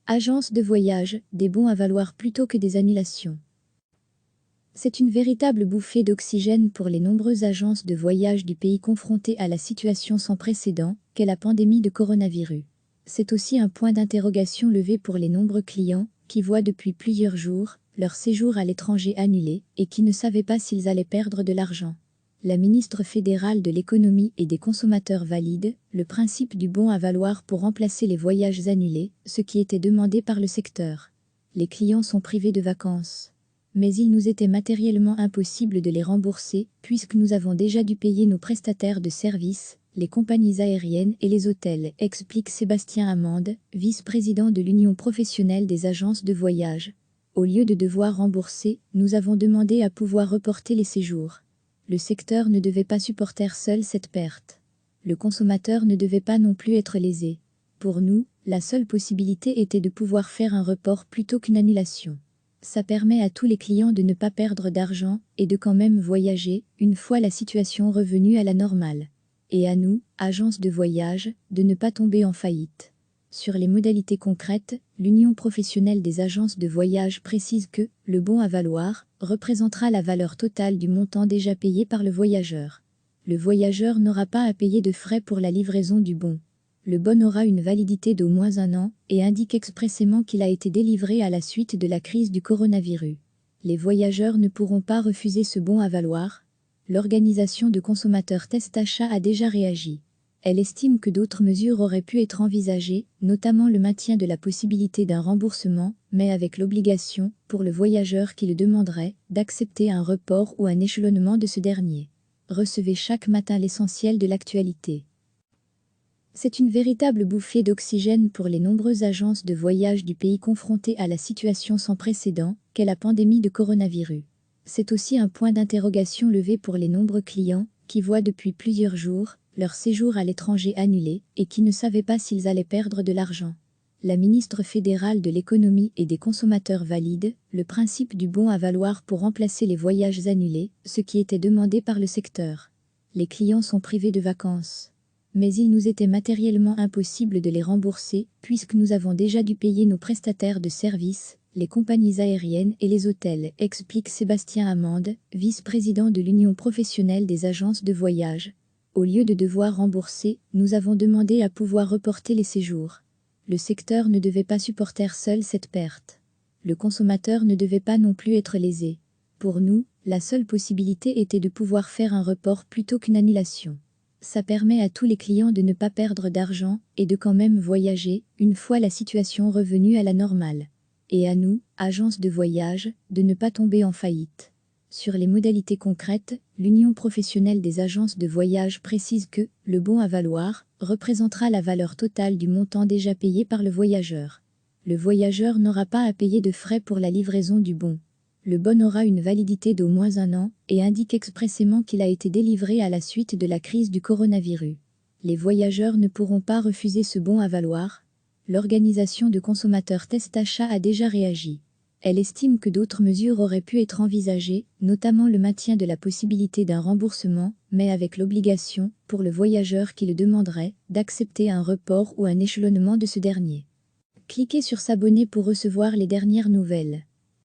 Agence de voyage, des bons à valoir plutôt que des annulations. C'est une véritable bouffée d'oxygène pour les nombreuses agences de voyage du pays confrontées à la situation sans précédent qu'est la pandémie de coronavirus. C'est aussi un point d'interrogation levé pour les nombreux clients qui voient depuis plusieurs jours leur séjour à l'étranger annulé et qui ne savaient pas s'ils allaient perdre de l'argent. La ministre fédérale de l'économie et des consommateurs valide le principe du bon à valoir pour remplacer les voyages annulés, ce qui était demandé par le secteur. Les clients sont privés de vacances. Mais il nous était matériellement impossible de les rembourser puisque nous avons déjà dû payer nos prestataires de services, les compagnies aériennes et les hôtels, explique Sébastien Amande, vice-président de l'Union professionnelle des agences de voyage. Au lieu de devoir rembourser, nous avons demandé à pouvoir reporter les séjours. Le secteur ne devait pas supporter seul cette perte. Le consommateur ne devait pas non plus être lésé. Pour nous, la seule possibilité était de pouvoir faire un report plutôt qu'une annulation. Ça permet à tous les clients de ne pas perdre d'argent et de quand même voyager une fois la situation revenue à la normale. Et à nous, agences de voyage, de ne pas tomber en faillite. Sur les modalités concrètes, l'Union professionnelle des agences de voyage précise que le bon à valoir représentera la valeur totale du montant déjà payé par le voyageur. Le voyageur n'aura pas à payer de frais pour la livraison du bon. Le bon aura une validité d'au moins 1 an et indique expressément qu'il a été délivré à la suite de la crise du coronavirus. Les voyageurs ne pourront pas refuser ce bon à valoir. L'organisation de consommateurs Test Achat a déjà réagi. Elle estime que d'autres mesures auraient pu être envisagées, notamment le maintien de la possibilité d'un remboursement, mais avec l'obligation, pour le voyageur qui le demanderait, d'accepter un report ou un échelonnement de ce dernier. Recevez chaque matin l'essentiel de l'actualité. C'est une véritable bouffée d'oxygène pour les nombreuses agences de voyage du pays confrontées à la situation sans précédent qu'est la pandémie de coronavirus. C'est aussi un point d'interrogation levé pour les nombreux clients qui voient depuis plusieurs jours leur séjour à l'étranger annulé et qui ne savaient pas s'ils allaient perdre de l'argent. La ministre fédérale de l'économie et des consommateurs valide le principe du bon à valoir pour remplacer les voyages annulés, ce qui était demandé par le secteur. Les clients sont privés de vacances. Mais il nous était matériellement impossible de les rembourser puisque nous avons déjà dû payer nos prestataires de services, les compagnies aériennes et les hôtels, explique Sébastien Amande, vice-président de l'Union professionnelle des agences de voyage. Au lieu de devoir rembourser, nous avons demandé à pouvoir reporter les séjours. Le secteur ne devait pas supporter seul cette perte. Le consommateur ne devait pas non plus être lésé. Pour nous, la seule possibilité était de pouvoir faire un report plutôt qu'une annulation. Ça permet à tous les clients de ne pas perdre d'argent et de quand même voyager une fois la situation revenue à la normale. Et à nous, agences de voyage, de ne pas tomber en faillite. Sur les modalités concrètes, l'Union professionnelle des agences de voyage précise que le bon à valoir représentera la valeur totale du montant déjà payé par le voyageur. Le voyageur n'aura pas à payer de frais pour la livraison du bon. Le bon aura une validité d'au moins 1 an et indique expressément qu'il a été délivré à la suite de la crise du coronavirus. Les voyageurs ne pourront pas refuser ce bon à valoir. L'organisation de consommateurs Test Achat a déjà réagi. Elle estime que d'autres mesures auraient pu être envisagées, notamment le maintien de la possibilité d'un remboursement, mais avec l'obligation, pour le voyageur qui le demanderait, d'accepter un report ou un échelonnement de ce dernier. Cliquez sur s'abonner pour recevoir les dernières nouvelles.